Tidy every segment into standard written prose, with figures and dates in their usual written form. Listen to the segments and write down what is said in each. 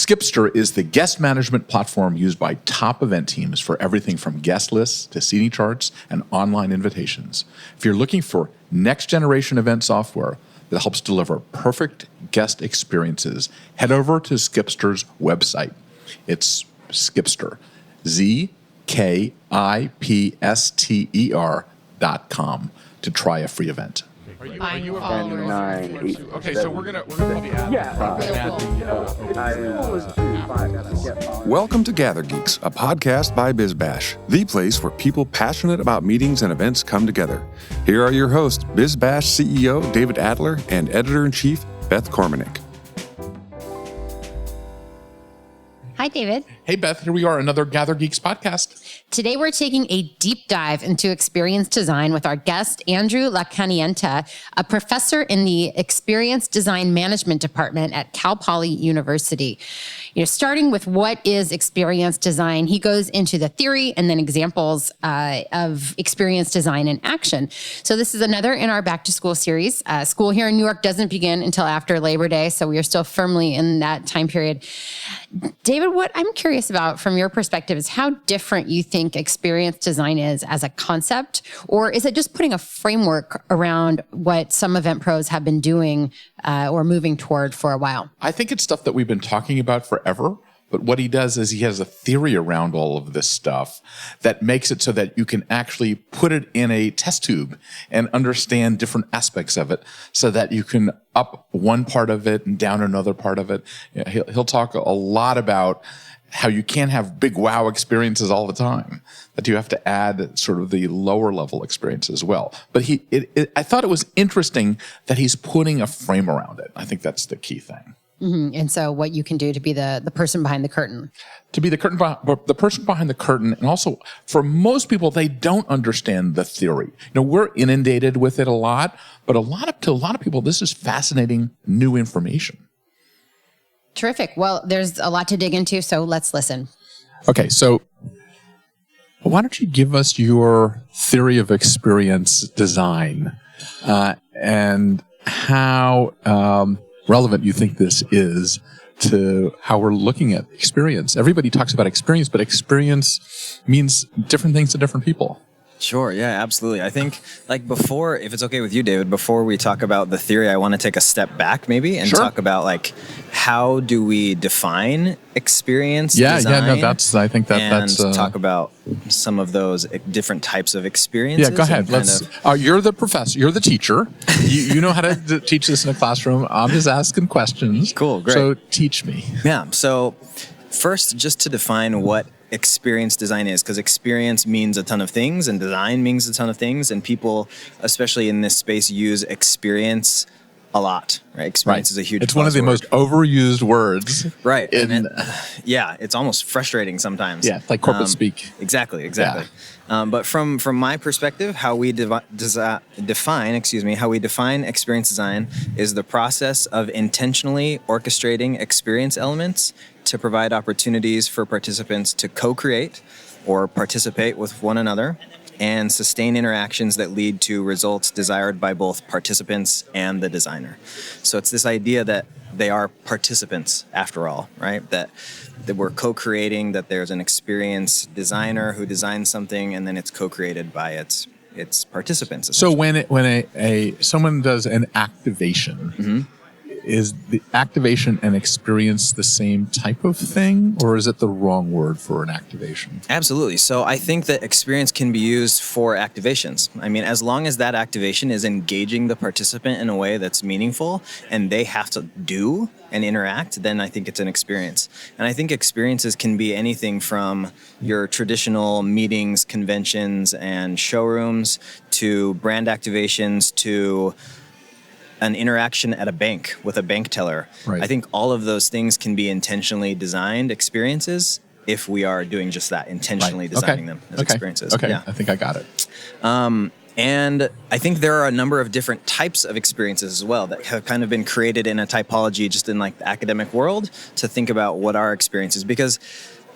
Skipster is the guest management platform used by top event teams for everything from guest lists to seating charts and online invitations. If you're looking for next-generation event software that helps deliver perfect guest experiences, head over to Skipster's website. It's Skipster, ZKIPSTER.com to try a free event. Are you a follower? 9, 8, Okay, so we're gonna put the ad. Welcome to GatherGeeks, a podcast by BizBash, the place where people passionate about meetings and events come together. Here are your hosts, BizBash CEO David Adler and Editor-in-Chief Beth Kormanik. Hi, David. Hey, Beth, here we are, another GatherGeeks podcast. Today, we're taking a deep dive into experience design with our guest, Andrew Lacanienta, a professor in the Experience Design Management Department at Cal Poly University. Starting with what is experience design, he goes into the theory and then examples of experience design in action. So this is another in our back to school series. School here in New York doesn't begin until after Labor Day, so we are still firmly in that time period. David, what I'm curious about from your perspective is how different you think experience design is as a concept, or is it just putting a framework around what some event pros have been doing or moving toward for a while? I think it's stuff that we've been talking about forever, but what he does is he has a theory around all of this stuff that makes it so that you can actually put it in a test tube and understand different aspects of it so that you can up one part of it and down another part of it. He'll talk a lot about how you can't have big wow experiences all the time, that you have to add sort of the lower level experience as well. But I thought it was interesting that he's putting a frame around it. I think that's the key thing. Mm-hmm. And so what you can do to be the person behind the curtain. To be the person behind the curtain. And also, for most people, they don't understand the theory. We're inundated with it a lot, but to a lot of people, this is fascinating new information. Terrific. Well, there's a lot to dig into, so let's listen. Okay, so why don't you give us your theory of experience design and how relevant you think this is to how we're looking at experience. Everybody talks about experience, but experience means different things to different people. Sure. Yeah, absolutely. I think before, if it's okay with you, David, before we talk about the theory, I want to take a step back maybe and talk about how do we define experience design? Yeah, no, I think that's talk about some of those different types of experiences. Yeah, go ahead. You're the professor, you're the teacher. you know how to teach this in a classroom. I'm just asking questions. Cool, great. So teach me. Yeah. So first, just to define what experience design is, because experience means a ton of things and design means a ton of things, and people, especially in this space, use experience a lot, right? Experience is a huge It's one of the most overused words. Right. It's almost frustrating sometimes. Yeah, like corporate speak. Exactly. Yeah. But from my perspective, how we define experience design is the process of intentionally orchestrating experience elements to provide opportunities for participants to co-create or participate with one another and sustain interactions that lead to results desired by both participants and the designer. So it's this idea that they are participants after all, right? That we're co-creating, that there's an experience designer who designs something and then it's co-created by its participants. So when someone does an activation, mm-hmm. Is the activation and experience the same type of thing, or is it the wrong word for an activation? Absolutely. So I think that experience can be used for activations. I mean, as long as that activation is engaging the participant in a way that's meaningful and they have to do and interact, then I think it's an experience. And I think experiences can be anything from your traditional meetings, conventions, and showrooms to brand activations to an interaction at a bank with a bank teller. Right. I think all of those things can be intentionally designed experiences if we are doing just that, intentionally designing them as experiences. Okay, yeah. I think I got it. And I think there are a number of different types of experiences as well that have kind of been created in a typology just in the academic world to think about what our experience is. Because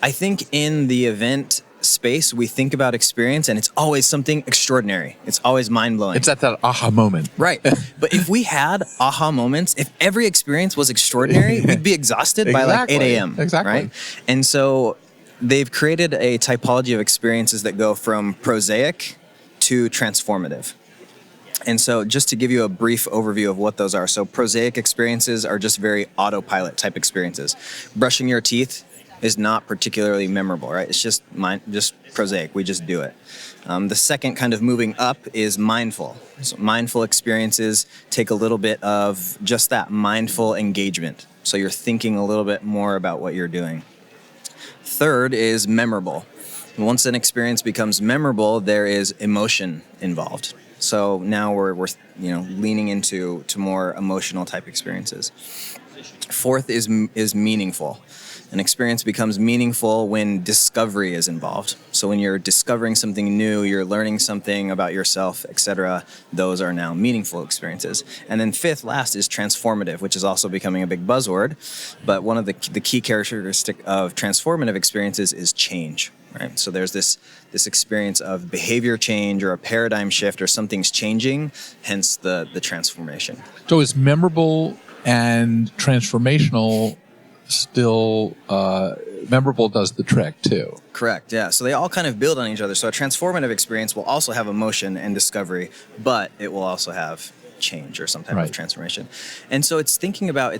I think in the event space, we think about experience, and it's always something extraordinary. It's always mind-blowing. It's at that aha moment. Right. But if we had aha moments, if every experience was extraordinary, we'd be exhausted by like 8 a.m. Exactly. Right? And so they've created a typology of experiences that go from prosaic to transformative. And so just to give you a brief overview of what those are. So prosaic experiences are just very autopilot type experiences. Brushing your teeth is not particularly memorable, right? It's just prosaic. We just do it. The second kind of moving up is mindful. So mindful experiences take a little bit of just that mindful engagement. So you're thinking a little bit more about what you're doing. Third is memorable. Once an experience becomes memorable, there is emotion involved. So now we're leaning into more emotional type experiences. Fourth is meaningful. An experience becomes meaningful when discovery is involved. So when you're discovering something new, you're learning something about yourself, etc., those are now meaningful experiences. And then fifth, last, is transformative, which is also becoming a big buzzword. But one of the key characteristic of transformative experiences is change. Right? So there's this experience of behavior change or a paradigm shift, or something's changing, hence the transformation. So is memorable and transformational still memorable does the trick too? Correct, yeah. So they all kind of build on each other. So a transformative experience will also have emotion and discovery, but it will also have change or some type of transformation. And so it's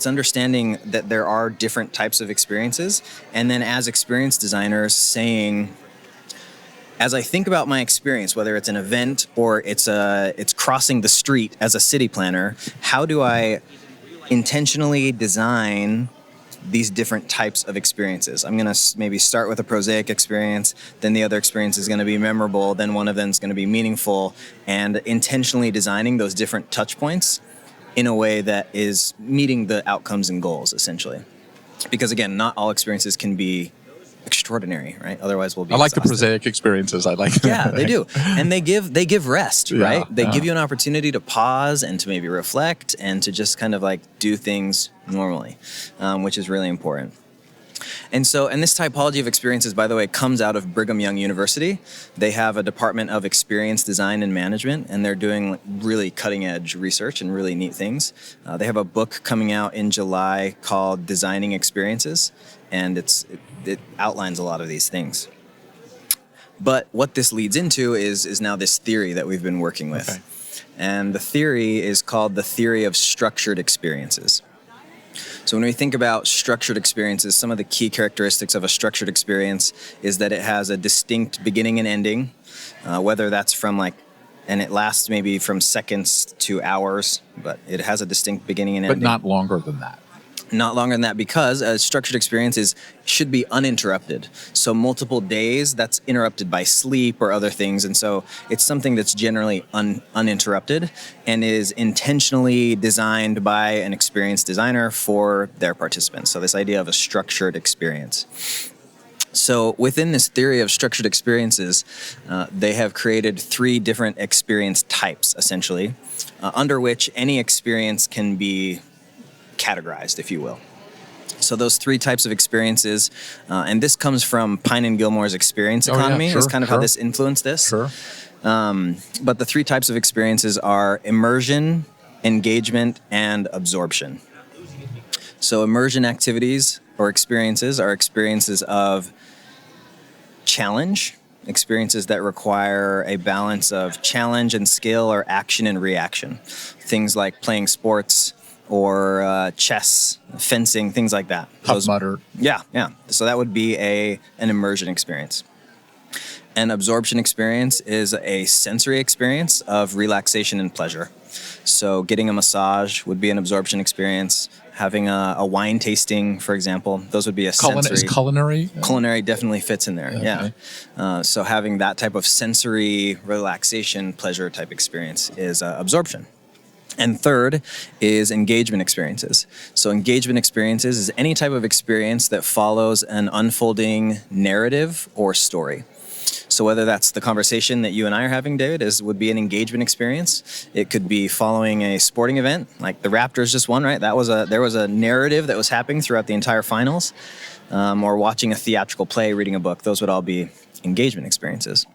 understanding that there are different types of experiences, and then as experience designers saying, as I think about my experience, whether it's an event or it's crossing the street as a city planner, how do I intentionally design these different types of experiences? I'm going to maybe start with a prosaic experience, then the other experience is going to be memorable, then one of them is going to be meaningful, and intentionally designing those different touch points in a way that is meeting the outcomes and goals, essentially. Because again, not all experiences can be extraordinary, right? Otherwise we'll be I like the exhausted. prosaic experiences. I like that. Yeah, they do. And they give rest, right? They yeah. give you an opportunity to pause and to maybe reflect and to just kind of like do things normally, which is really important. And this typology of experiences, by the way, comes out of Brigham Young University. They have a department of experience design and management, and they're doing really cutting edge research and really neat things. They have a book coming out in July called Designing Experiences, and it outlines a lot of these things. But what this leads into is now this theory that we've been working with. Okay. And the theory is called the theory of structured experiences. So when we think about structured experiences, some of the key characteristics of a structured experience is that it has a distinct beginning and ending, whether that's and it lasts maybe from seconds to hours, but it has a distinct beginning and ending. But not longer than that. Not longer than that, because a structured experience should be uninterrupted. So multiple days, that's interrupted by sleep or other things. And so it's something that's generally uninterrupted and is intentionally designed by an experienced designer for their participants. So this idea of a structured experience. So within this theory of structured experiences, they have created 3 different experience types, essentially, under which any experience can be categorized, if you will. So those 3 types of experiences, and this comes from Pine and Gilmore's experience economy, is kind of how this influenced this. Sure. But the 3 types of experiences are immersion, engagement, and absorption. So immersion activities or experiences are experiences of challenge, experiences that require a balance of challenge and skill or action and reaction. Things like playing sports, or chess, fencing, things like that. Tough Mudder. Yeah. So that would be an immersion experience. An absorption experience is a sensory experience of relaxation and pleasure. So getting a massage would be an absorption experience. Having a wine tasting, for example, those would be a sensory. Is culinary? Culinary definitely fits in there, okay. Yeah. So having that type of sensory relaxation, pleasure type experience is absorption. And third is engagement experiences. So engagement experiences is any type of experience that follows an unfolding narrative or story. So whether that's the conversation that you and I are having, David, would be an engagement experience. It could be following a sporting event, like the Raptors just won, right? There was a narrative that was happening throughout the entire finals, or watching a theatrical play, reading a book. Those would all be engagement experiences.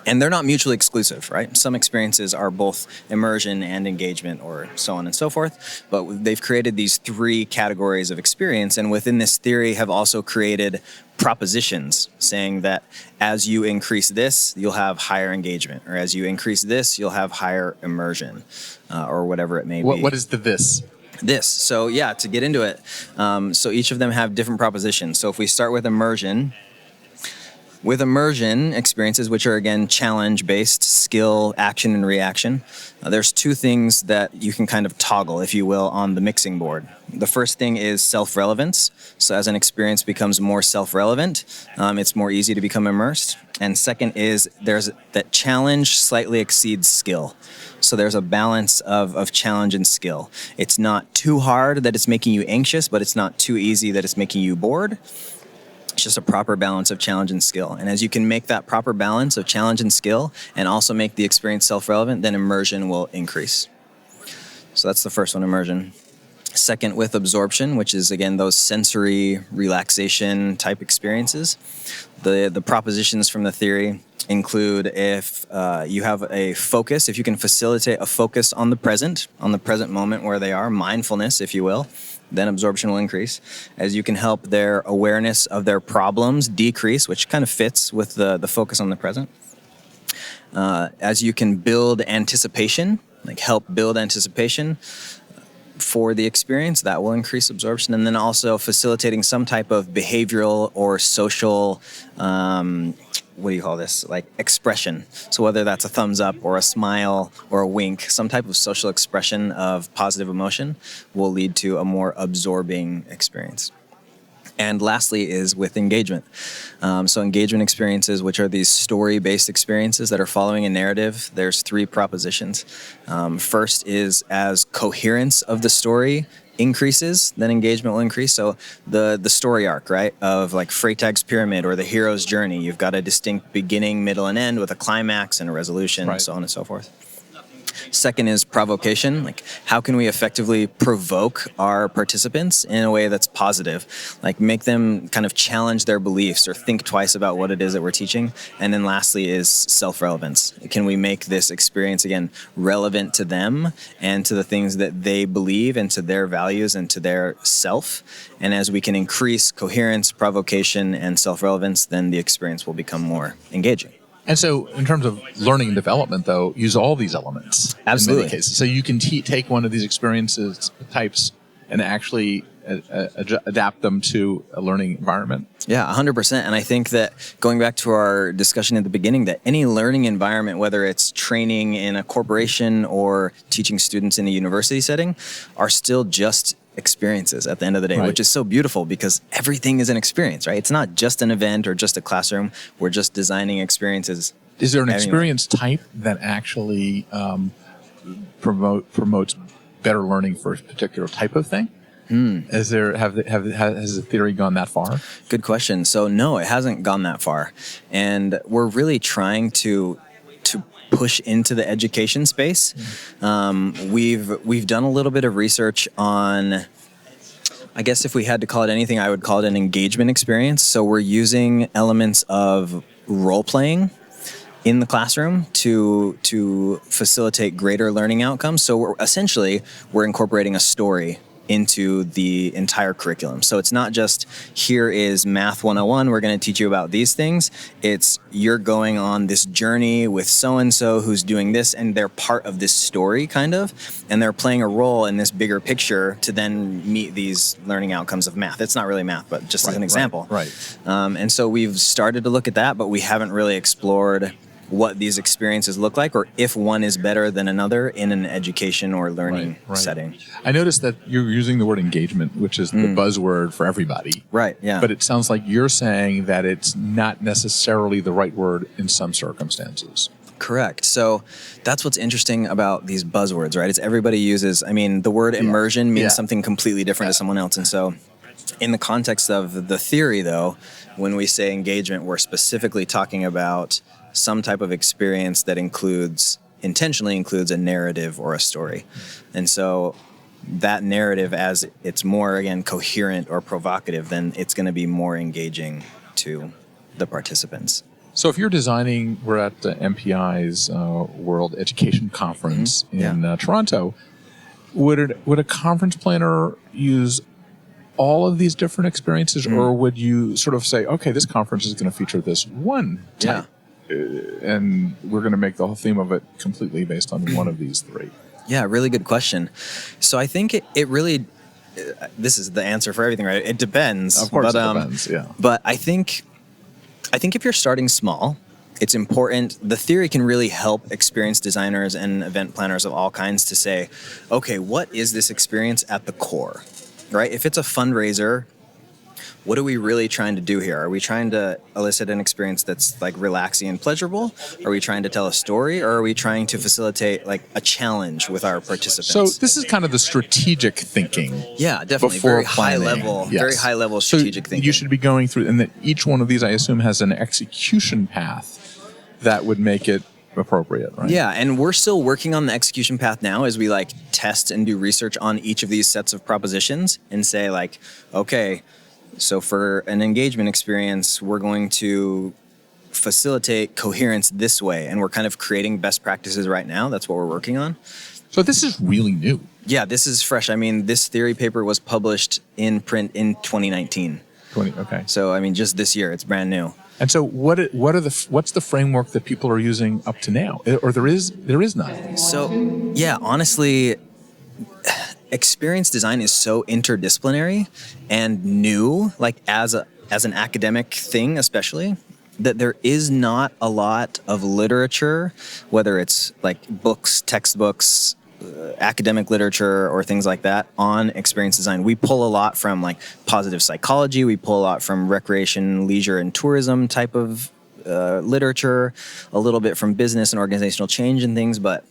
And they're not mutually exclusive, right? Some experiences are both immersion and engagement, or so on and so forth. But they've created these 3 categories of experience, and within this theory have also created propositions saying that as you increase this, you'll have higher engagement, or as you increase this, you'll have higher immersion, or whatever it may be. What is the this? This. So yeah, to get into it, so each of them have different propositions. So if we start with immersion experiences, which are again challenge-based, skill, action, and reaction, there's 2 things that you can kind of toggle, if you will, on the mixing board. The first thing is self-relevance. So as an experience becomes more self-relevant, it's more easy to become immersed. And second is there's that challenge slightly exceeds skill. So there's a balance of challenge and skill. It's not too hard that it's making you anxious, but it's not too easy that it's making you bored. It's just a proper balance of challenge and skill. And as you can make that proper balance of challenge and skill and also make the experience self-relevant, then immersion will increase. So that's the first one, immersion. Second, with absorption, which is, again, those sensory relaxation type experiences. The propositions from the theory include if you have a focus, if you can facilitate a focus on the present moment where they are, mindfulness, if you will, then absorption will increase. As you can help their awareness of their problems decrease, which kind of fits with the focus on the present. As you can build anticipation, like help build anticipation for the experience, that will increase absorption. And then also facilitating some type of behavioral or social, like expression. So whether that's a thumbs up or a smile or a wink, some type of social expression of positive emotion will lead to a more absorbing experience. And lastly is with engagement. So engagement experiences, which are these story-based experiences that are following a narrative, there's 3 propositions. First is as coherence of the story increases, then engagement will increase. So the story arc, right, of like Freytag's pyramid or the hero's journey, you've got a distinct beginning, middle, and end with a climax and a resolution, right, so on and so forth. Second is provocation. Like, how can we effectively provoke our participants in a way that's positive? Like, make them kind of challenge their beliefs or think twice about what it is that we're teaching. And then lastly is self-relevance. Can we make this experience, again, relevant to them and to the things that they believe and to their values and to their self? And as we can increase coherence, provocation, and self-relevance, then the experience will become more engaging. And so in terms of learning and development, though, use all these elements. Absolutely. In many cases. So you can take one of these experiences types and actually adapt them to a learning environment. Yeah, 100%. And I think that going back to our discussion at the beginning, that any learning environment, whether it's training in a corporation or teaching students in a university setting, are still just experiences at the end of the day, right, which is so beautiful because everything is an experience, right? It's not just an event or just a classroom. We're just designing experiences. Is there an experience type that actually promotes better learning for a particular type of thing? Has the theory gone that far? Good question. So no, it hasn't gone that far. And we're really trying to push into the education space. We've done a little bit of research on, I guess if we had to call it anything, I would call it an engagement experience. So we're using elements of role playing in the classroom to facilitate greater learning outcomes. So we're incorporating a story into the entire curriculum. So it's not just, here is Math 101, we're going to teach you about these things. It's, you're going on this journey with so-and-so who's doing this, and they're part of this story, kind of, and they're playing a role in this bigger picture to then meet these learning outcomes of math. It's not really math, but just as an example. Right. And so we've started to look at that, but we haven't really explored what these experiences look like, or if one is better than another in an education or learning setting. I noticed that you're using the word engagement, which is the buzzword for everybody. Right, yeah. But it sounds like you're saying that it's not necessarily the right word in some circumstances. Correct. So that's what's interesting about these buzzwords, right? It's everybody uses, the word immersion means something completely different to someone else. And so In the context of the theory, though, when we say engagement, we're specifically talking about some type of experience that intentionally includes a narrative or a story. And so that narrative, as it's more, again, coherent or provocative, then it's going to be more engaging to the participants. So if you're designing, we're at MPI's World Education Conference in Toronto, would a conference planner use all of these different experiences, or would you sort of say, okay, this conference is going to feature this one type, and we're going to make the whole theme of it completely based on one of these three? Yeah, really good question. So I think it really, this is the answer for everything, right? It depends. Of course, it depends, yeah. But I think if you're starting small, it's important. The theory can really help experienced designers and event planners of all kinds to say, okay, what is this experience at the core, right? If it's a fundraiser, what are we really trying to do here? Are we trying to elicit an experience that's like relaxing and pleasurable? Are we trying to tell a story, or are we trying to facilitate like a challenge with our participants? So this is kind of the strategic thinking. Yeah, definitely. Before Very planning. very high level strategic thinking. You should be going through, and that each one of these, I assume, has an execution path that would make it appropriate, right? Yeah, and we're still working on the execution path now as we like test and do research on each of these sets of propositions and say like, okay, so for an engagement experience, we're going to facilitate coherence this way, and we're kind of creating best practices right now. That's what we're working on. So this is really new. Yeah, this is fresh. I mean, this theory paper was published in print in 2019. Okay. So, I mean, just this year, it's brand new. And so what's the framework that people are using up to now? Or there is none? So, yeah, honestly, experience design is so interdisciplinary and new, like as an academic thing especially, that there is not a lot of literature, whether it's like books, textbooks, academic literature or things like that on experience design. We pull a lot from like positive psychology. We pull a lot from recreation, leisure, and tourism type of literature, a little bit from business and organizational change and things, but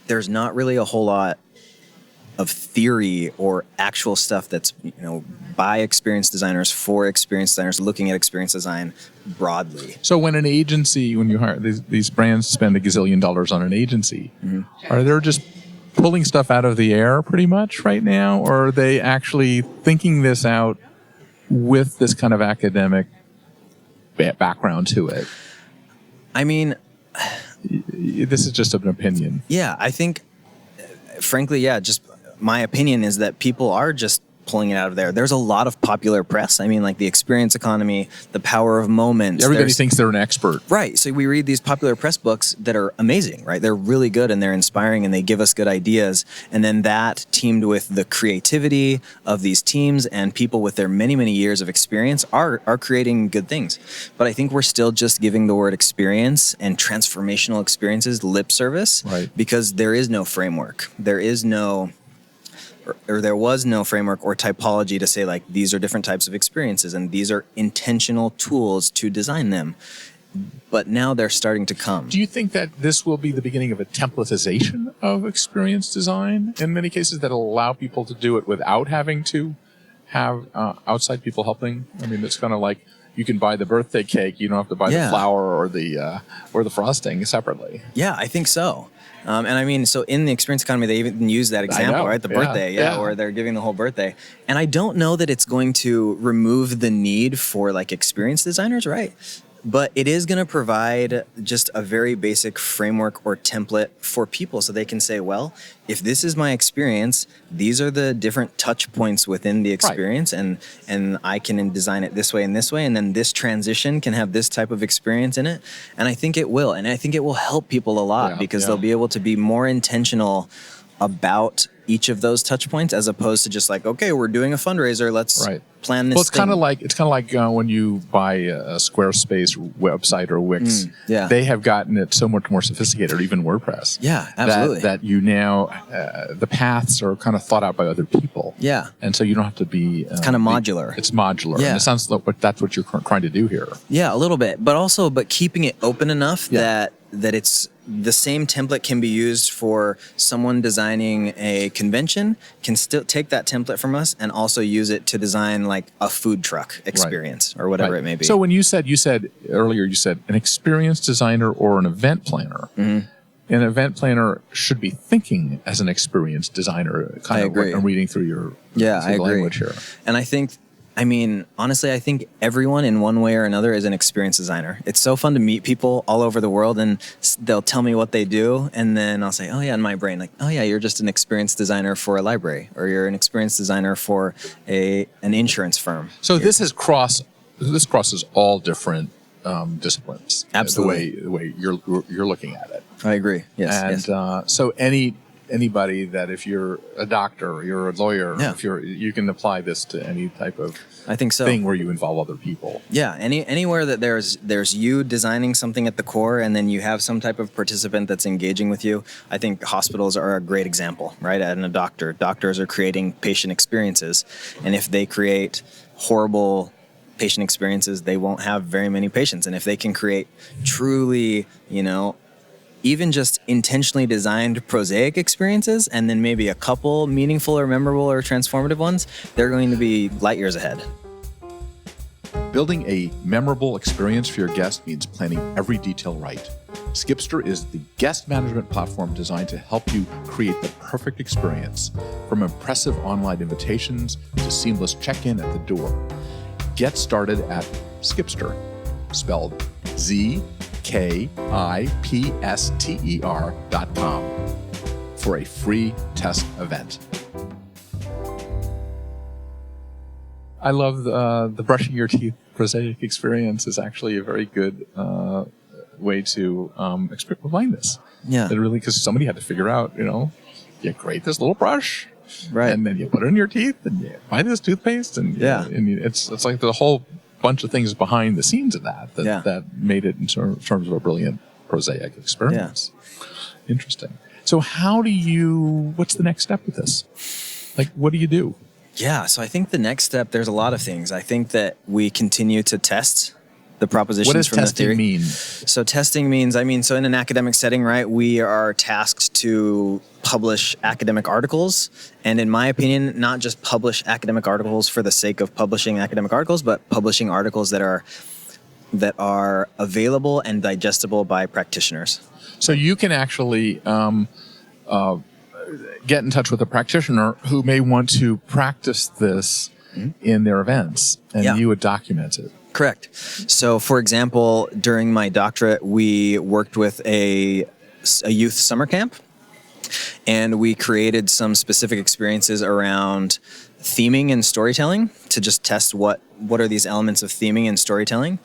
there's not really a whole lot of theory or actual stuff that's, by experienced designers for experienced designers looking at experience design broadly. So when you hire these brands spend $1 gazillion on an agency, are they just pulling stuff out of the air pretty much right now, or are they actually thinking this out with this kind of academic background to it? I mean, this is just an opinion. Yeah, I think, frankly, just my opinion is that people are just pulling it out of there. There's a lot of popular press. I mean, like the experience economy, the power of moments. Everybody thinks they're an expert. Right. So we read these popular press books that are amazing, right? They're really good and they're inspiring and they give us good ideas. And then that teamed with the creativity of these teams and people with their many, many years of experience are creating good things. But I think we're still just giving the word experience and transformational experiences lip service, right? Because there is no framework. There was no framework or typology to say like these are different types of experiences and these are intentional tools to design them. But now they're starting to come. Do you think that this will be the beginning of a templatization of experience design in many cases that will allow people to do it without having to have outside people helping? I mean, it's kind of like you can buy the birthday cake, you don't have to buy the flour or the frosting separately. Yeah, I think so. And I mean, so in the experience economy, they even use that example, right? The birthday, or they're giving the whole birthday. And I don't know that it's going to remove the need for like experienced designers, right? But it is going to provide just a very basic framework or template for people so they can say, well, if this is my experience, these are the different touch points within the experience, and I can design it this way, and then this transition can have this type of experience in it. And I think it will. And I think it will help people a lot because they'll be able to be more intentional about each of those touch points as opposed to just like, okay, we're doing a fundraiser, let's plan this. Well, it's kind of like when you buy a Squarespace website or Wix. They have gotten it so much more sophisticated, or even WordPress. Yeah, absolutely. That you now the paths are kind of thought out by other people. Yeah, and so you don't have to be. It's kind of modular. It's modular. Yeah, and it sounds like that's what you're trying to do here. Yeah, a little bit, but keeping it open enough that it's the same template can be used for someone designing a convention, can still take that template from us and also use it to design like a food truck experience or whatever it may be. So when you said earlier an experienced designer or an event planner, an event planner should be thinking as an experienced designer. I agree. I'm reading through your I agree. language here. And honestly, I think everyone in one way or another is an experienced designer. It's so fun to meet people all over the world and they'll tell me what they do. And then I'll say, oh yeah, in my brain, like, oh yeah, you're just an experienced designer for a library, or you're an experienced designer for an insurance firm. So this crosses all different disciplines. Absolutely. The way you're looking at it. I agree. Yes. And so anybody that, if you're a doctor or you're a lawyer, if you can apply this to any type of I think so. thing where you involve other people. Yeah, anywhere that there's you designing something at the core, and then you have some type of participant that's engaging with you. I think hospitals are a great example, right? And doctors are creating patient experiences, and if they create horrible patient experiences, they won't have very many patients. And if they can create truly, even just intentionally designed prosaic experiences, and then maybe a couple meaningful or memorable or transformative ones, they're going to be light years ahead. Building a memorable experience for your guest means planning every detail right. Skipster is the guest management platform designed to help you create the perfect experience, from impressive online invitations to seamless check-in at the door. Get started at Skipster, spelled ZKIPSTER.com, for a free test event. I love the brushing your teeth prosaic experience is actually a very good way to explain this. Yeah. It really, because somebody had to figure out, you create this little brush, right, and then you put it in your teeth, and you buy this toothpaste, and it's like the whole bunch of things behind the scenes of that made it in terms of a brilliant prosaic experience. Yeah. Interesting. So what's the next step with this? Like, what do you do? Yeah, so I think the next step, there's a lot of things. I think that we continue to test the propositions from the theory. What does testing mean? So testing means, so in an academic setting, right, we are tasked to publish academic articles. And in my opinion, not just publish academic articles for the sake of publishing academic articles, but publishing articles that are available and digestible by practitioners. So you can actually get in touch with a practitioner who may want to practice this in their events, and you would document it. Correct. So, for example, during my doctorate, we worked with a youth summer camp, and we created some specific experiences around theming and storytelling to just test what are these elements of theming and storytelling.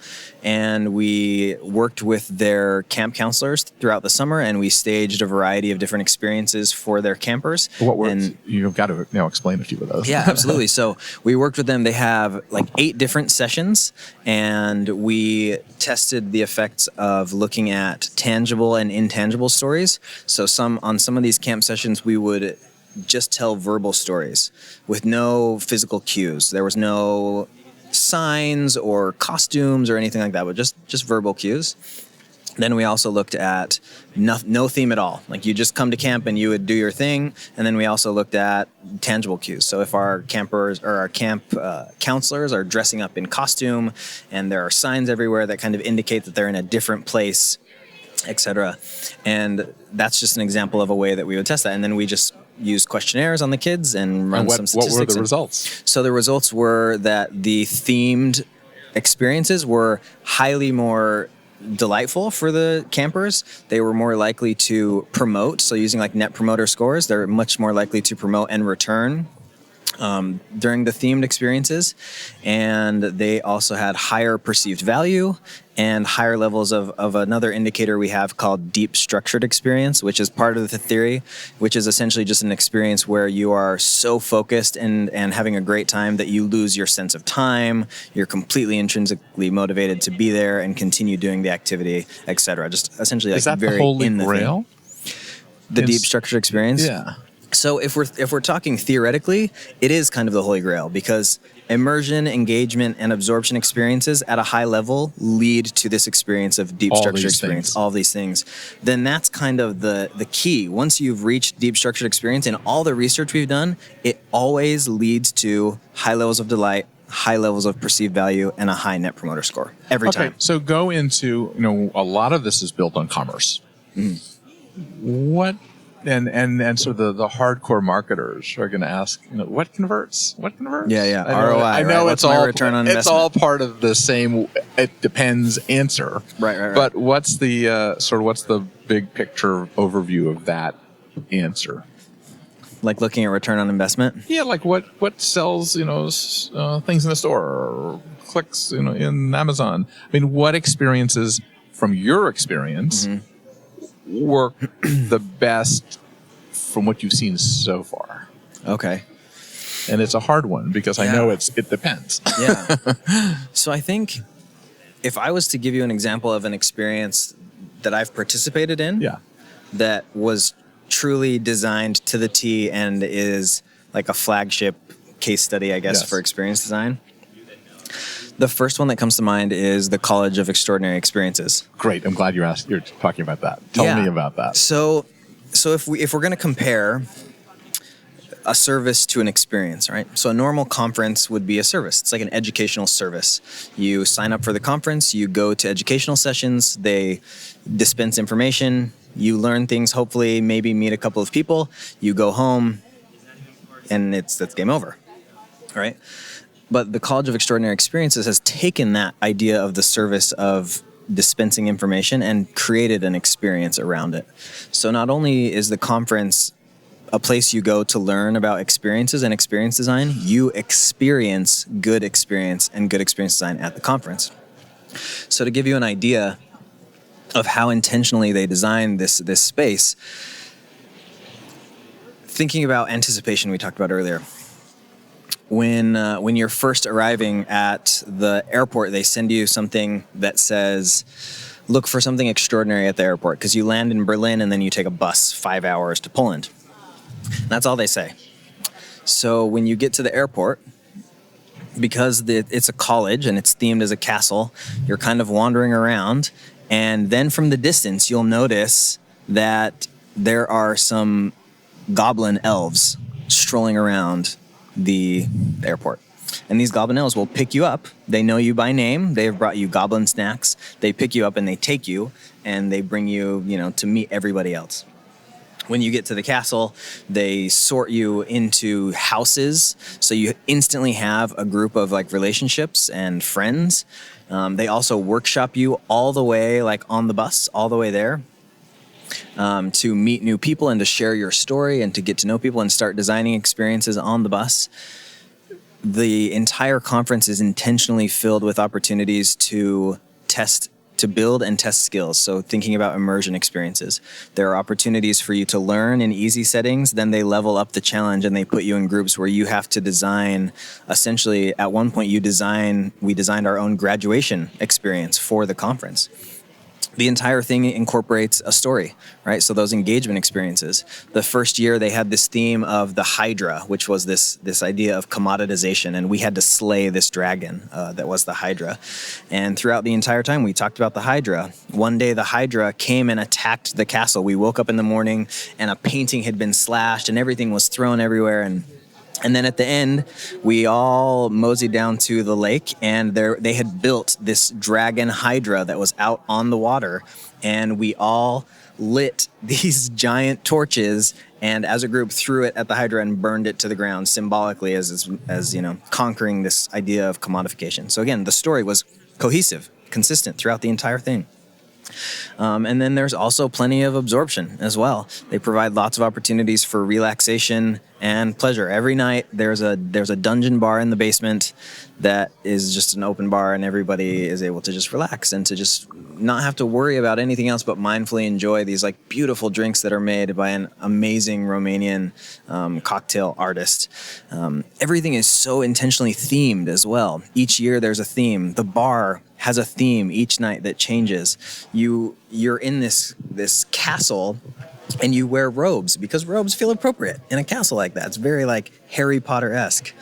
And we worked with their camp counselors throughout the summer, and we staged a variety of different experiences for their campers. What were, you've got to now explain a few of those. Yeah, absolutely. So we worked with them. They have like 8 different sessions, and we tested the effects of looking at tangible and intangible stories. So on some of these camp sessions, we would just tell verbal stories with no physical cues. There was no signs or costumes or anything like that, but just verbal cues. Then we also looked at no theme at all. Like, you just come to camp and you would do your thing. And then we also looked at tangible cues. So if our campers or our camp counselors are dressing up in costume and there are signs everywhere that kind of indicate that they're in a different place, etc. And that's just an example of a way that we would test that. And then we just use questionnaires on the kids and run some statistics. What were the results? So the results were that the themed experiences were highly more delightful for the campers. They were more likely to promote. So using like net promoter scores, they're much more likely to promote and return during the themed experiences. And they also had higher perceived value and higher levels of another indicator we have called deep structured experience, which is part of the theory, which is essentially just an experience where you are so focused and having a great time that you lose your sense of time. You're completely intrinsically motivated to be there and continue doing the activity, etc. Just essentially like is that very the Holy in the Grail? thing. The deep structured experience? Yeah. So if we're talking theoretically, it is kind of the holy grail, because immersion, engagement, and absorption experiences at a high level lead to this experience of deep All structured these experience, things. all these things. Then that's kind of the key. Once you've reached deep structured experience, in all the research we've done, it always leads to high levels of delight, high levels of perceived value, and a high net promoter score every Okay, time. so go into, a lot of this is built on commerce. What, and so the hardcore marketers are going to ask, what converts? What converts? Yeah. I know, ROI, I know right? it's What's my all return on it's investment? all part of the same. It depends answer. Right. But what's the what's the big picture overview of that answer? Like looking at return on investment. Yeah, like what sells things in the store or clicks in Amazon. I mean, what experiences from your experience work the best from what you've seen so far? Okay. And it's a hard one because I know it depends. Yeah. So I think if I was to give you an example of an experience that I've participated in, Yeah. that was truly designed to the T and is like a flagship case study, I guess, Yes. for experience design. The first one that comes to mind is the College of Extraordinary Experiences. Great. I'm glad you're talking about that. Tell Yeah. me about that. So if we're going to compare a service to an experience, right? So a normal conference would be a service. It's like an educational service. You sign up for the conference, you go to educational sessions, they dispense information, you learn things, hopefully maybe meet a couple of people, you go home, and that's game over, right? But the College of Extraordinary Experiences has taken that idea of the service of dispensing information and created an experience around it. So not only is the conference a place you go to learn about experiences and experience design, you experience good experience and good experience design at the conference. So to give you an idea of how intentionally they designed this space, thinking about anticipation we talked about earlier. When you're first arriving at the airport, they send you something that says, look for something extraordinary at the airport, because you land in Berlin and then you take a bus 5 hours to Poland. That's all they say. So when you get to the airport, because it's a college and it's themed as a castle, you're kind of wandering around, and then from the distance you'll notice that there are some goblin elves strolling around the airport. And these goblin elves will pick you up. They know you by name. They have brought you goblin snacks. They pick you up and they take you, and they bring you, to meet everybody else. When you get to the castle, they sort you into houses, so you instantly have a group of relationships and friends. They also workshop you all the way, on the bus, all the way there, to meet new people and to share your story and to get to know people and start designing experiences on the bus. The entire conference is intentionally filled with opportunities to build and test skills. So thinking about immersion experiences, there are opportunities for you to learn in easy settings. Then they level up the challenge and they put you in groups where you have to design. Essentially, at one point we designed our own graduation experience for the conference. The entire thing incorporates a story, right? So those engagement experiences. The first year they had this theme of the Hydra, which was this idea of commoditization, and we had to slay this dragon that was the Hydra. And throughout the entire time we talked about the Hydra. One day the Hydra came and attacked the castle. We woke up in the morning and a painting had been slashed and everything was thrown everywhere, and then at the end, we all moseyed down to the lake, and they had built this dragon Hydra that was out on the water, and we all lit these giant torches, and as a group threw it at the Hydra and burned it to the ground symbolically as conquering this idea of commodification. So again, the story was cohesive, consistent throughout the entire thing. And then there's also plenty of absorption as well. They provide lots of opportunities for relaxation and pleasure. Every night there's a dungeon bar in the basement that is just an open bar, and everybody is able to just relax and to just not have to worry about anything else but mindfully enjoy these beautiful drinks that are made by an amazing Romanian cocktail artist. Everything is so intentionally themed as well. Each year there's a theme. The bar has a theme each night that changes. You're in this castle and you wear robes because robes feel appropriate in a castle like that. It's very like Harry Potter-esque.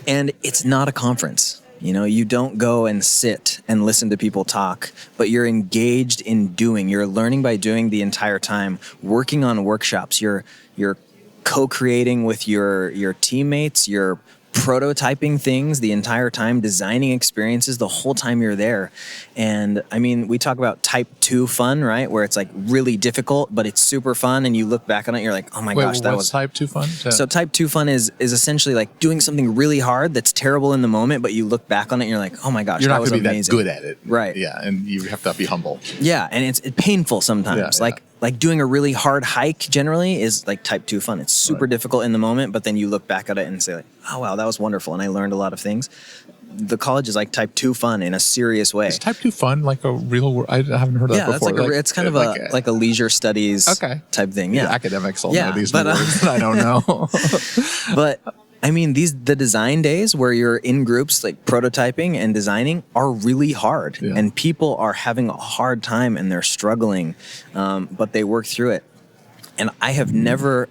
And it's not a conference. You don't go and sit and listen to people talk, but you're engaged in doing. You're learning by doing the entire time, working on workshops. You're co-creating with your teammates. You're prototyping things the entire time, designing experiences the whole time you're there. And I mean, we talk about type 2 fun, right? Where it's like really difficult, but it's super fun. And you look back on it, you're like, oh my gosh, that was type 2 fun. So type 2 fun is essentially like doing something really hard that's terrible in the moment, but you look back on it and you're like, oh my gosh, you're not that was going to be amazing. that good at it. Right. Yeah. And you have to be humble. Yeah. And it's painful sometimes. Yeah, Like doing a really hard hike generally is like type 2 fun. It's super difficult in the moment, but then you look back at it and say like, oh wow, that was wonderful. And I learned a lot of things. The college is like type 2 fun in a serious way. Is type 2 fun like a real word? I haven't heard that before. That's it's kind of like a leisure studies type thing. Yeah. Academics all know these new words that I don't know. But I mean, the design days where you're in groups like prototyping and designing are really hard, and people are having a hard time and they're struggling, but they work through it. And I have never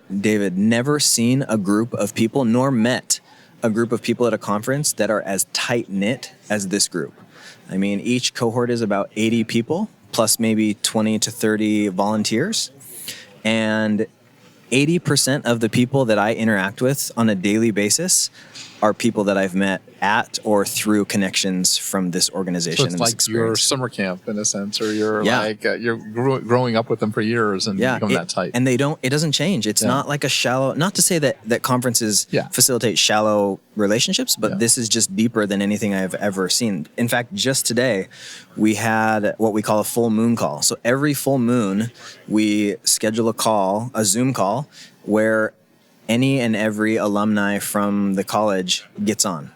seen a group of people, nor met a group of people at a conference that are as tight knit as this group. I mean, each cohort is about 80 people plus maybe 20 to 30 volunteers, and 80% of the people that I interact with on a daily basis are people that I've met at or through connections from this organization. So it's and like this your experience. summer camp in a sense, or you're you're growing up with them for years and become that tight. And it doesn't change. It's not like a shallow, not to say that conferences facilitate shallow relationships, but this is just deeper than anything I've ever seen. In fact, just today, we had what we call a full moon call. So every full moon, we schedule a Zoom call, where any and every alumni from the college gets on,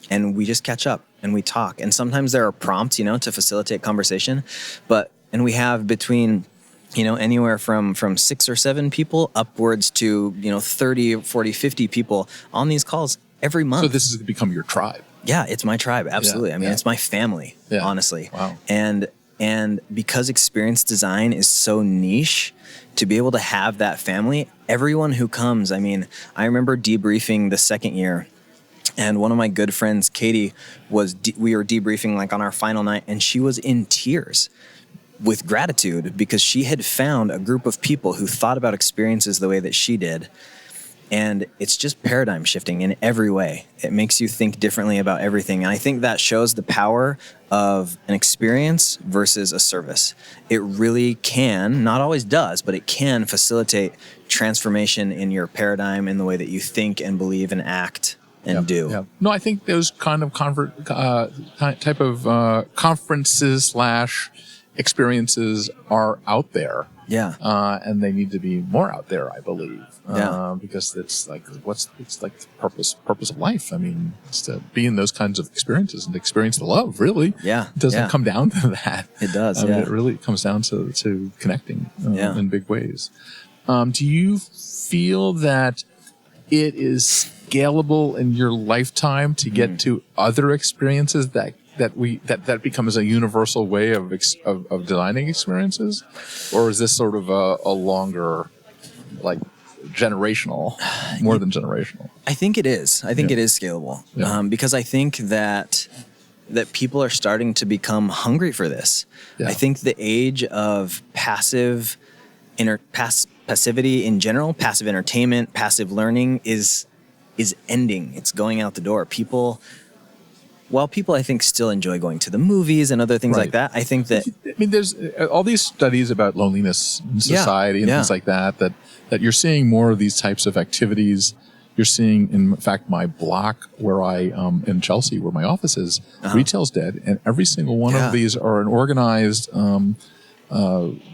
and we just catch up and we talk. And sometimes there are prompts, to facilitate conversation, and we have between, anywhere from 6 or 7 people upwards to, 30, 40, 50 people on these calls every month. So this has become your tribe. Yeah, it's my tribe. Absolutely. Yeah, I mean, it's my family, honestly. Wow. And because experience design is so niche, to be able to have that family, everyone who comes, I mean, I remember debriefing the second year, and one of my good friends, Katie, we were debriefing like on our final night, and she was in tears with gratitude because she had found a group of people who thought about experiences the way that she did. And it's just paradigm shifting in every way. It makes you think differently about everything. And I think that shows the power of an experience versus a service. It really can, not always does, but it can facilitate transformation in your paradigm, in the way that you think and believe and act and do. Yeah. No, I think those kind of type of conferences / experiences are out there. Yeah. And they need to be more out there, I believe. Because it's like the purpose of life. I mean, it's to be in those kinds of experiences and experience the love, really. Yeah. It doesn't come down to that. It does. It really comes down to connecting in big ways. Do you feel that it is scalable in your lifetime to get to other experiences that becomes a universal way of designing experiences, or is this sort of a longer, like, generational, more than generational? I think it is. I think it is scalable, because I think that people are starting to become hungry for this. Yeah. I think the age of passivity in general, passive entertainment, passive learning is ending. It's going out the door. While people, I think, still enjoy going to the movies and other things like that, I think that... I mean, there's all these studies about loneliness in society and things like that you're seeing more of these types of activities. You're seeing, in fact, my block where in Chelsea, where my office is, retail's dead, and every single one of these are an organized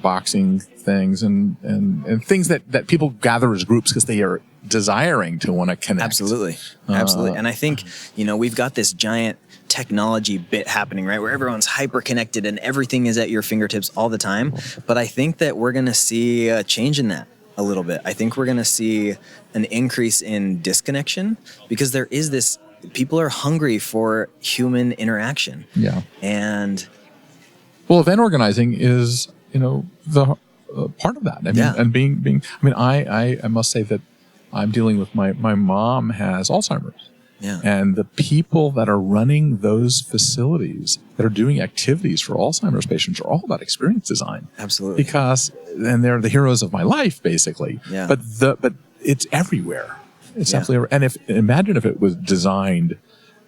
boxing things and things that people gather as groups because they are desiring to want to connect. Absolutely. And I think, we've got this giant technology bit happening, right? Where everyone's hyper connected and everything is at your fingertips all the time. But I think that we're going to see a change in that a little bit. I think we're going to see an increase in disconnection because there is this, people are hungry for human interaction. Yeah. And well, event organizing is, part of that. I mean, Yeah. and being. I mean, I must say that I'm dealing with my mom has Alzheimer's. Yeah. And the people that are running those facilities that are doing activities for Alzheimer's patients are all about experience design. Absolutely. And they're the heroes of my life, basically. Yeah. But it's everywhere. It's Yeah. absolutely everywhere. And imagine if it was designed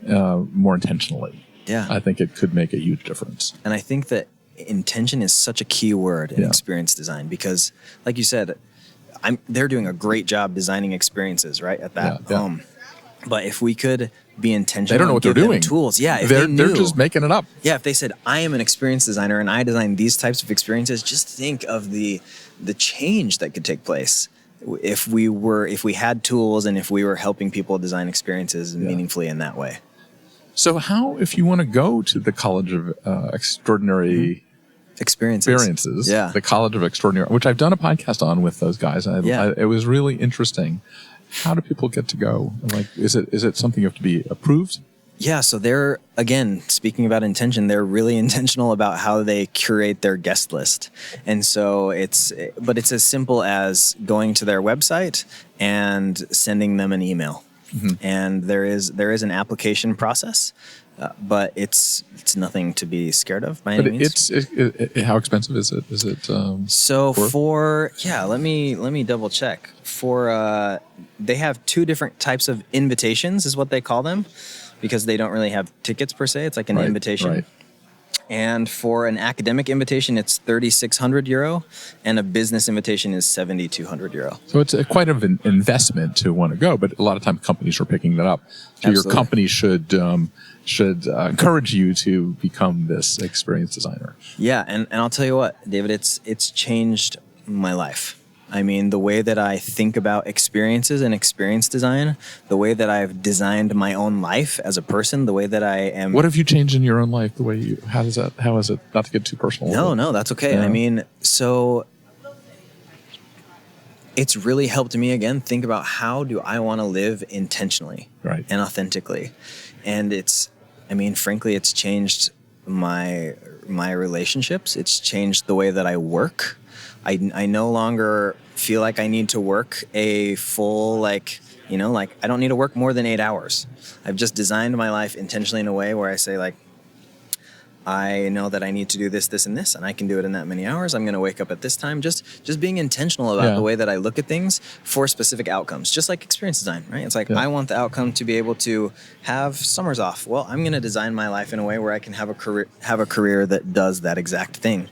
more intentionally. Yeah. I think it could make a huge difference. And I think that intention is such a key word in Yeah. experience design because, like you said, they're doing a great job designing experiences, right, at that Yeah. home. But if we could be intentional, They don't know and what they're give them doing. tools, yeah. If They're they knew, just making it up. yeah. If they said, "I am an experience designer and I design these types of experiences," just think of the change that could take place if we had tools and if we were helping people design experiences meaningfully in that way. So how, if you want to go to the College of Extraordinary Experiences, Yeah. the College of Extraordinary, which I've done a podcast on with those guys. Yeah. It was really interesting. How do people get to go? Like, is it something you have to be approved? Yeah, so they're, again, speaking about intention, they're really intentional about how they curate their guest list. And so it's as simple as going to their website and sending them an email. Mm-hmm. And there is an application process, but it's nothing to be scared of by any means. How expensive is it? Is it So let me double check. They have two different types of invitations, is what they call them, because they don't really have tickets per se. It's like an invitation. Right. And for an academic invitation, it's €3,600, and a business invitation is €7,200. So it's quite an investment to want to go, but a lot of times companies are picking that up. So Absolutely. your company should encourage you to become this experience designer. Yeah, and I'll tell you what, David, it's changed my life. I mean, the way that I think about experiences and experience design, the way that I've designed my own life as a person, the way that I am. What have you changed in your own life? The way how is it, not to get too personal? No, that's okay. Yeah. I mean, so it's really helped me, again, think about how do I want to live intentionally and authentically. And frankly, it's changed my relationships. It's changed the way that I work. I no longer feel like I need to work a full, I don't need to work more than 8 hours. I've just designed my life intentionally in a way where I say, I know that I need to do this, this, and this, and I can do it in that many hours. I'm going to wake up at this time. Just being intentional about the way that I look at things for specific outcomes, just like experience design, right? It's I want the outcome to be able to have summers off. Well, I'm going to design my life in a way where I can have a career that does that exact thing.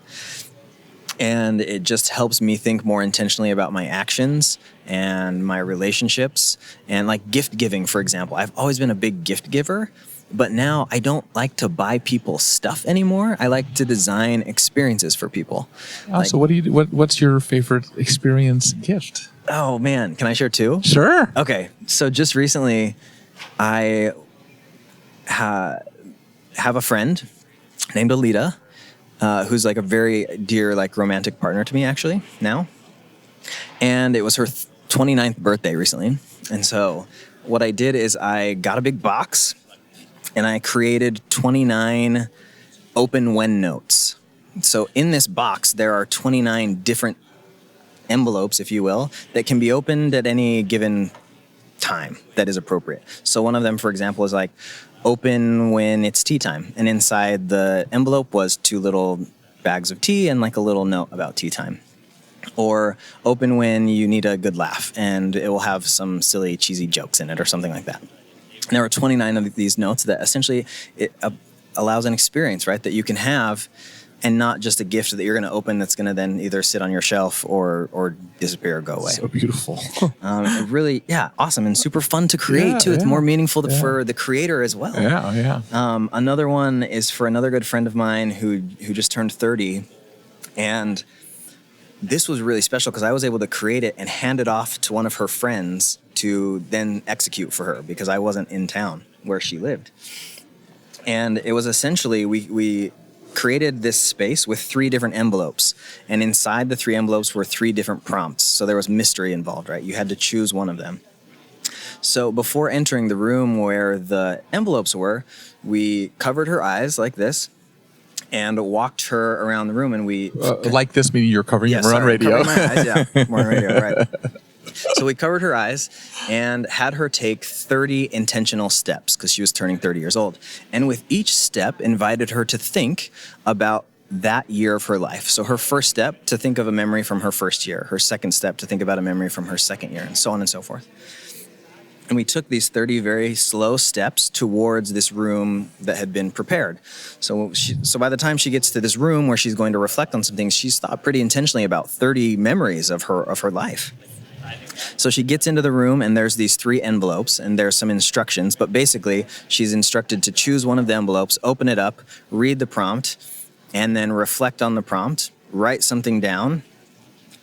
And it just helps me think more intentionally about my actions and my relationships. And gift giving, for example. I've always been a big gift giver, but now I don't like to buy people stuff anymore. I like to design experiences for people. So what do you do? What's your favorite experience gift? Oh man, can I share two? Sure. Okay, so just recently, I have a friend named Alita, who's a very dear, romantic partner to me actually now. And it was her 29th birthday recently. And so what I did is I got a big box and I created 29 open when notes. So in this box, there are 29 different envelopes, if you will, that can be opened at any given time that is appropriate. So one of them, for example, is open when it's tea time. And inside the envelope was 2 little bags of tea and a little note about tea time. Or open when you need a good laugh and it will have some silly, cheesy jokes in it or something like that. And there were 29 of these notes that essentially it allows an experience, right, that you can have and not just a gift that you're going to open that's going to then either sit on your shelf or disappear or go away. So beautiful. Really, awesome and super fun to create too. It's more meaningful for the creator as well. Yeah. Another one is for another good friend of mine who just turned 30, and this was really special because I was able to create it and hand it off to one of her friends to then execute for her because I wasn't in town where she lived. And it was essentially we created this space with 3 different envelopes, and inside the 3 envelopes were 3 different prompts. So there was mystery involved, right? You had to choose one of them. So before entering the room where the envelopes were, we covered her eyes like this, and walked her around the room, and we like this, meaning you're covering yeah, we're on sorry, radio. covering my eyes, yeah, we're on radio, right. So we covered her eyes and had her take 30 intentional steps because she was turning 30 years old. And with each step, invited her to think about that year of her life. So her first step, to think of a memory from her first year. Her second step, to think about a memory from her second year, and so on and so forth. And we took these 30 very slow steps towards this room that had been prepared. So by the time she gets to this room where she's going to reflect on some things, she's thought pretty intentionally about 30 memories of her life. So she gets into the room, and there's these 3 envelopes, and there's some instructions. But basically, she's instructed to choose one of the envelopes, open it up, read the prompt, and then reflect on the prompt, write something down,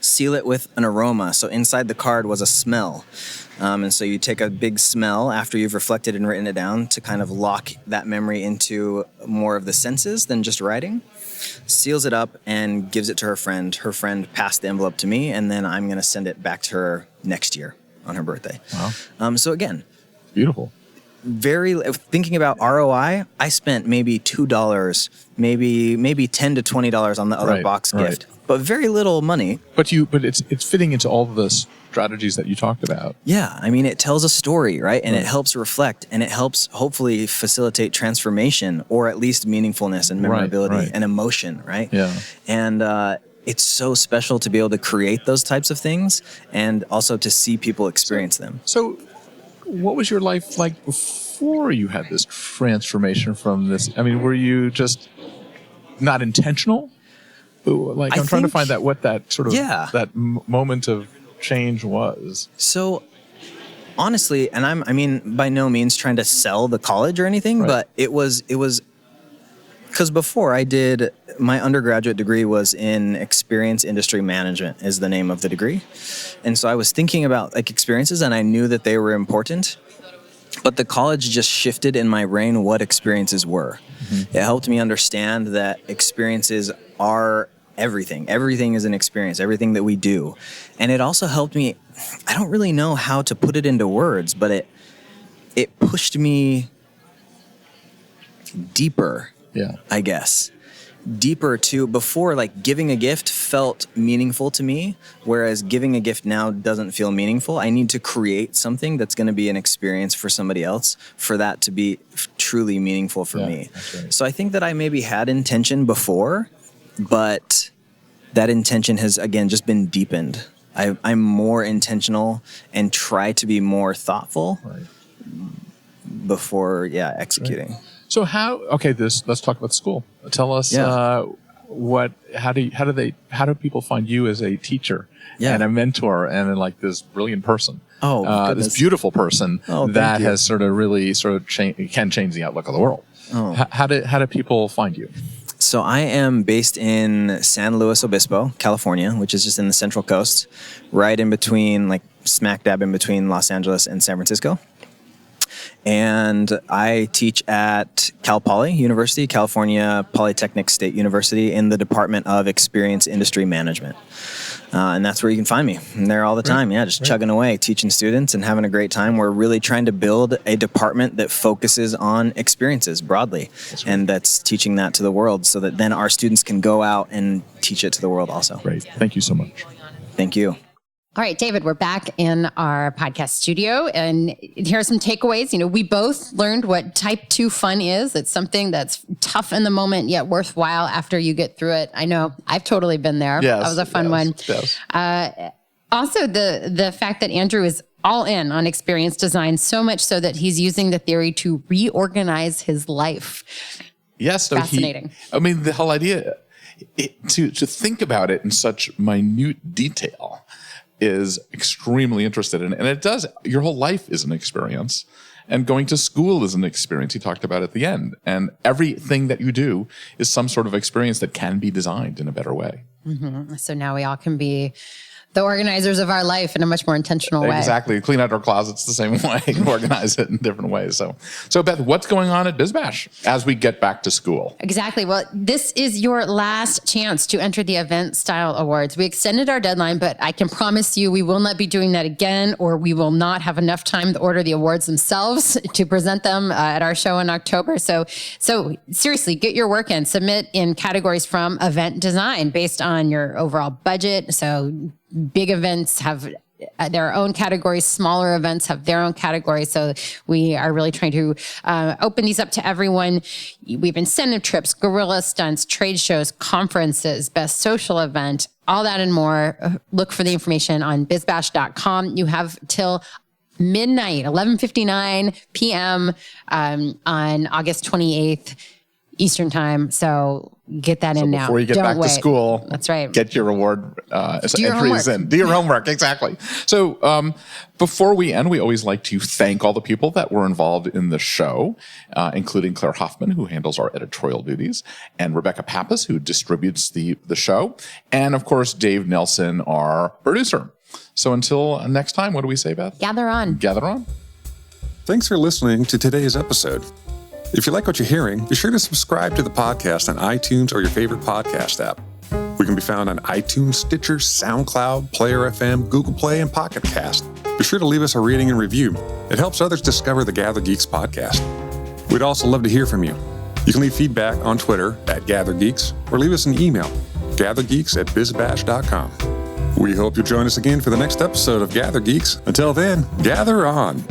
seal it with an aroma. So inside the card was a smell. And so you take a big smell after you've reflected and written it down to kind of lock that memory into more of the senses than just writing. Seals it up and gives it to her friend. Her friend passed the envelope to me, and then I'm going to send it back to her next year on her birthday. Wow. So again, Beautiful. Thinking about ROI, I spent maybe $2, maybe $10 to $20 on the other box gift, but very little money. But it's fitting into all of the strategies that you talked about. Yeah, I mean, it tells a story, right? And it helps reflect, and it helps hopefully facilitate transformation, or at least meaningfulness and memorability and emotion, right? Yeah. And it's so special to be able to create those types of things, and also to see people experience them. So what was your life like before you had this transformation from this? I mean, were you just not intentional? Like, I'm trying to find what that sort of that moment of change was. So honestly, and I mean, by no means trying to sell the college or anything, but it was because before I did, my undergraduate degree was in experience industry management is the name of the degree. And so I was thinking about like experiences, and I knew that they were important, but the college just shifted in my brain what experiences were. Mm-hmm. It helped me understand that experiences are everything. Everything is an experience, everything that we do. And it also helped me, I don't really know how to put it into words, but it pushed me deeper. Yeah, I guess. Deeper to before, like giving a gift felt meaningful to me, whereas giving a gift now doesn't feel meaningful. I need to create something that's going to be an experience for somebody else for that to be truly meaningful for me. Right. So I think that I maybe had intention before, but that intention has, again, just been deepened. I'm more intentional and try to be more thoughtful before, executing. Right. So let's talk about school. Tell us how do people find you as a teacher and a mentor and like this brilliant person? This beautiful person that has sort of really can change the outlook of the world. How do people find you? So I am based in San Luis Obispo, California, which is just in the Central Coast, right in between, like smack dab in between Los Angeles and San Francisco. And I teach at Cal Poly University, California Polytechnic State University, in the Department of Experience Industry Management. And that's where you can find me. I'm there all the time. Just chugging away, teaching students and having a great time. We're really trying to build a department that focuses on experiences broadly. And that's teaching that to the world so that then our students can go out and teach it to the world also. Great. Thank you so much. Thank you. All right, David, we're back in our podcast studio, and here are some takeaways. We both learned what type 2 fun is. It's something that's tough in the moment, yet worthwhile after you get through it. I know I've totally been there. Yes, that was a fun one. Yes. Also, the fact that Andrew is all in on experience design, so much so that he's using the theory to reorganize his life. Yes. So fascinating. the whole idea, to think about it in such minute detail is extremely interested in. And it does, your whole life is an experience. And going to school is an experience. He talked about at the end. And everything that you do is some sort of experience that can be designed in a better way. Mm-hmm. So now we all can be the organizers of our life in a much more intentional way. Exactly. Clean out our closets the same way, organize it in different ways. So Beth, what's going on at BizBash as we get back to school? Exactly. Well, this is your last chance to enter the Event Style Awards. We extended our deadline, but I can promise you we will not be doing that again, or we will not have enough time to order the awards themselves to present them at our show in October. So seriously, get your work in. Submit in categories from event design based on your overall budget. So big events have their own categories, smaller events have their own categories. So we are really trying to open these up to everyone. We have incentive trips, guerrilla stunts, trade shows, conferences, best social event, all that and more. Look for the information on bizbash.com. You have till midnight, 11:59 p.m. On August 28th Eastern time. So get that in now. Before you get Don't back wait. to school, That's right. Get your award your entries homework. in. Do your homework, exactly. So before we end, we always like to thank all the people that were involved in the show, including Claire Hoffman, who handles our editorial duties, and Rebecca Pappas, who distributes the show, and of course, Dave Nelson, our producer. So until next time, what do we say, Beth? Gather on. Gather on. Thanks for listening to today's episode. If you like what you're hearing, be sure to subscribe to the podcast on iTunes or your favorite podcast app. We can be found on iTunes, Stitcher, SoundCloud, Player FM, Google Play, and Pocket Cast. Be sure to leave us a rating and review. It helps others discover the GatherGeeks podcast. We'd also love to hear from you. You can leave feedback on Twitter @GatherGeeks or leave us an email, gathergeeks@bizbash.com. We hope you'll join us again for the next episode of GatherGeeks. Until then, gather on.